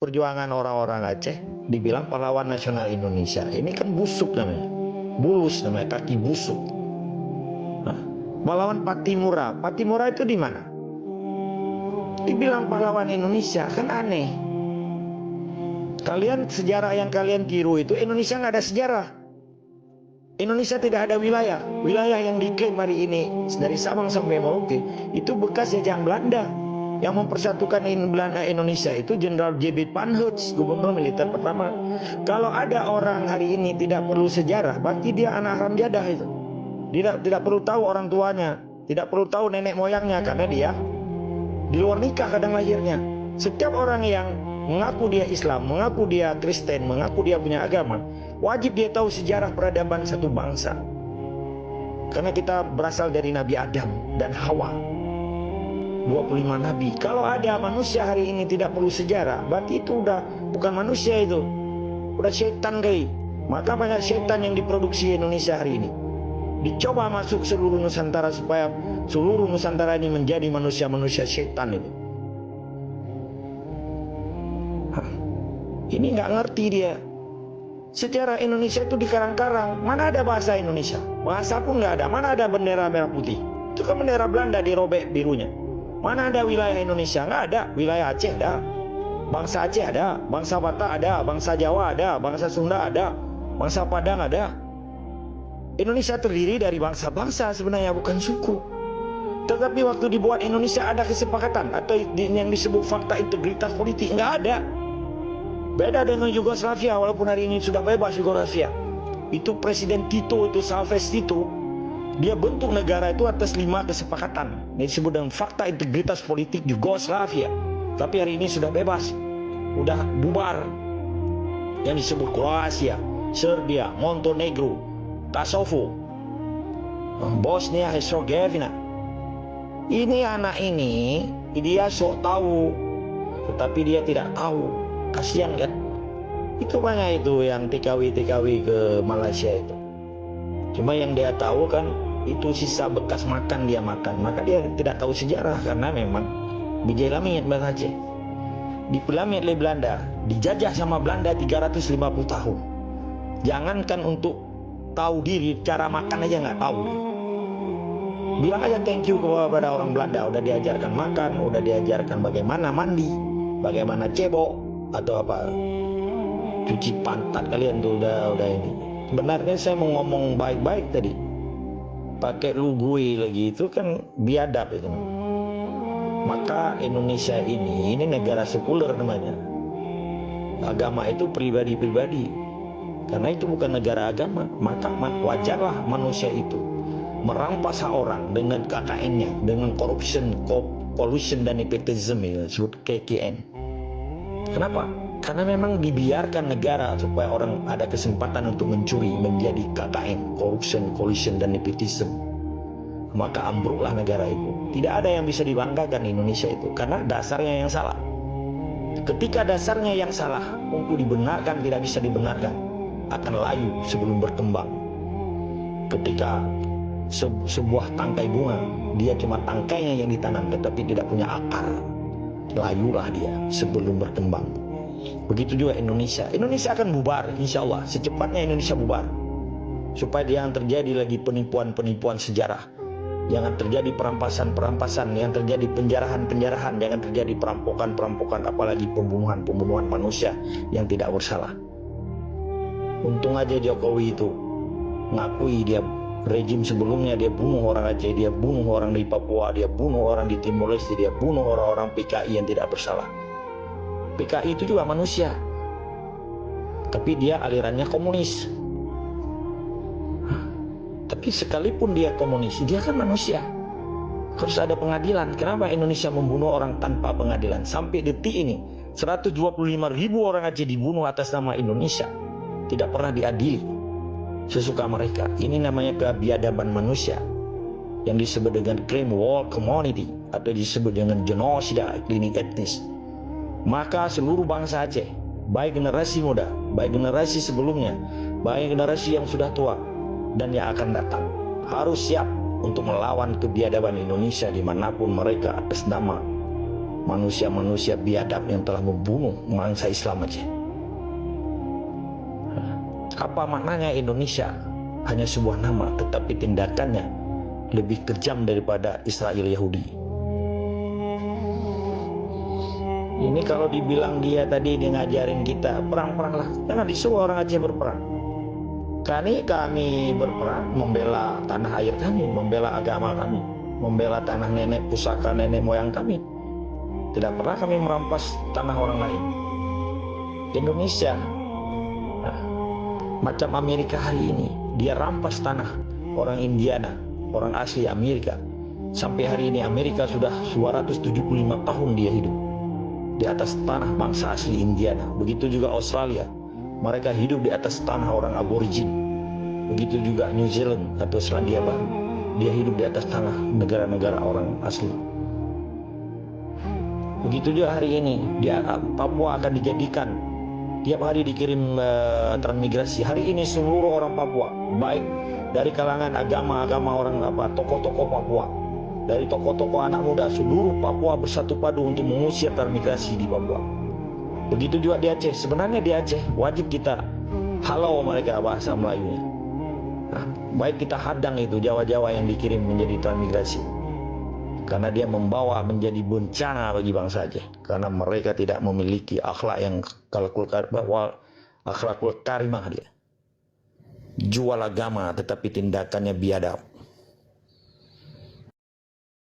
perjuangan orang-orang Aceh dibilang pahlawan nasional Indonesia. Ini kan busuk namanya, bulus namanya, kaki busuk. Nah, pahlawan Patimura, Patimura itu di mana? Dibilang pahlawan Indonesia, kan aneh. Kalian sejarah yang kalian tiru itu, Indonesia nggak ada sejarah. Indonesia tidak ada wilayah. Wilayah yang diklaim hari ini dari Sabang sampai Merauke itu bekas jajahan Belanda. Yang mempersatukan Indonesia itu Jenderal J.B. Pankhurst, gubernur militer pertama. Kalau ada orang hari ini tidak perlu sejarah, berarti dia anak haram jadah itu. Tidak perlu tahu orang tuanya, tidak perlu tahu nenek moyangnya, karena dia di luar nikah kadang lahirnya. Setiap orang yang mengaku dia Islam, mengaku dia Kristen, mengaku dia punya agama, wajib dia tahu sejarah peradaban satu bangsa. Karena kita berasal dari Nabi Adam dan Hawa, 25 nabi. Kalau ada manusia hari ini tidak perlu sejarah, berarti itu udah bukan manusia, itu udah setan kali. Maka banyak setan yang diproduksi Indonesia hari ini, dicoba masuk seluruh Nusantara supaya seluruh Nusantara ini menjadi manusia-manusia setan itu. Ini nggak ngerti dia. Sejarah Indonesia itu dikarang-karang. Mana ada bahasa Indonesia? Bahasa pun nggak ada. Mana ada bendera merah putih? Itu kan bendera Belanda dirobek birunya. Mana ada wilayah Indonesia? Nggak ada. Wilayah Aceh ada, bangsa Aceh ada, bangsa Batak ada, bangsa Jawa ada, bangsa Sunda ada, bangsa Padang ada. Indonesia terdiri dari bangsa-bangsa sebenarnya, bukan suku. Tetapi waktu dibuat Indonesia ada kesepakatan atau yang disebut fakta integritas politik? Nggak ada. Beda dengan Yugoslavia, walaupun hari ini sudah bebas Yugoslavia. Itu Presiden Tito, itu Salves Tito, dia bentuk negara itu atas 5 kesepakatan yang disebut dengan fakta integritas politik Yugoslavia. Tapi hari ini sudah bebas, udah bubar. Yang disebut Kroasia, Serbia, Montenegro, Kosovo, Bosnia Herzegovina. Ini anak ini dia sok tahu, tetapi dia tidak tahu. Kasihan kan? Itu banyak itu yang TKW ke Malaysia itu. Cuma yang dia tahu kan itu sisa bekas makan dia makan. Maka dia tidak tahu sejarah, karena memang bijai lamit Bang Aceh. Dipelamit oleh Belanda, dijajah sama Belanda 350 tahun. Jangankan untuk tahu diri, cara makan aja nggak tahu. Bilang aja thank you kepada orang Belanda, udah diajarkan makan, udah diajarkan bagaimana mandi, bagaimana cebok atau apa, cuci pantat kalian tuh udah ini. Sebenarnya saya mau ngomong baik-baik tadi, pakai lu gue lagi itu kan biadab itu. Maka Indonesia ini negara sekuler namanya. Agama itu pribadi-pribadi. Karena itu bukan negara agama, maka wajarlah manusia itu merampas hak orang dengan KKN-nya, dengan collusion dan nepotism, ya, disebut KKN. Kenapa? Karena memang dibiarkan negara supaya orang ada kesempatan untuk mencuri, menjadi KKN, collusion dan nepotism. Maka ambruklah negara itu. Tidak ada yang bisa dibanggakan Indonesia itu, karena dasarnya yang salah. Ketika dasarnya yang salah, untuk dibenarkan tidak bisa dibenarkan, akan layu sebelum berkembang. Ketika sebuah tangkai bunga, dia cuma tangkainya yang ditanam tetapi tidak punya akar, layulah dia sebelum berkembang. Begitu juga Indonesia. Indonesia akan bubar, insya Allah. Secepatnya Indonesia bubar, supaya jangan terjadi lagi penipuan-penipuan sejarah, jangan terjadi perampasan-perampasan, jangan terjadi penjarahan-penjarahan, jangan terjadi perampokan-perampokan, apalagi pembunuhan-pembunuhan manusia yang tidak bersalah. Untung aja Jokowi itu ngakui dia rejim sebelumnya dia bunuh orang Aceh, dia bunuh orang di Papua, dia bunuh orang di Timor Leste, dia bunuh orang-orang PKI yang tidak bersalah. PKI itu juga manusia, tapi dia alirannya komunis. Tapi sekalipun dia komunis, dia kan manusia. Harus ada pengadilan. Kenapa Indonesia membunuh orang tanpa pengadilan? Sampai detik ini 125.000 orang Aceh dibunuh atas nama Indonesia, tidak pernah diadili sesuka mereka. Ini namanya kebiadaban manusia, yang disebut dengan crime war community, atau disebut dengan genosida klinik etnis. Maka seluruh bangsa Aceh, baik generasi muda, baik generasi sebelumnya, baik generasi yang sudah tua dan yang akan datang, harus siap untuk melawan kebiadaban Indonesia dimanapun mereka atas nama manusia-manusia biadab yang telah membunuh bangsa Islam aja. Apa maknanya Indonesia? Hanya sebuah nama, tetapi tindakannya lebih kejam daripada Israel Yahudi. Ini kalau dibilang dia tadi dia ngajarin kita perang-perang lah, jangan disuruh orang Aceh berperang. Kami berperang membela tanah air kami, membela agama kami, membela tanah nenek pusaka nenek moyang kami. Tidak pernah kami merampas tanah orang lain. Indonesia, macam Amerika hari ini, dia rampas tanah orang Indiana, orang asli Amerika. Sampai hari ini Amerika sudah 275 tahun dia hidup di atas tanah bangsa asli Indiana. Begitu juga Australia, mereka hidup di atas tanah orang aborigin. Begitu juga New Zealand atau Selandia Baru, dia hidup di atas tanah negara-negara orang asli. Begitu juga hari ini, Papua akan dijadikan, tiap hari dikirim transmigrasi. Hari ini seluruh orang Papua, baik dari kalangan agama-agama orang tokoh-tokoh Papua, dari tokoh-tokoh anak muda, seluruh Papua bersatu padu untuk mengusir transmigrasi di Papua. Begitu juga di Aceh. Sebenarnya di Aceh wajib kita halau mereka bahasa Melayunya. Baik kita hadang itu Jawa-Jawa yang dikirim menjadi transmigrasi, karena dia membawa menjadi bencana bagi bangsa Aceh, karena mereka tidak memiliki akhlak yang akhlakul karimah. Dia jual agama tetapi tindakannya biadab.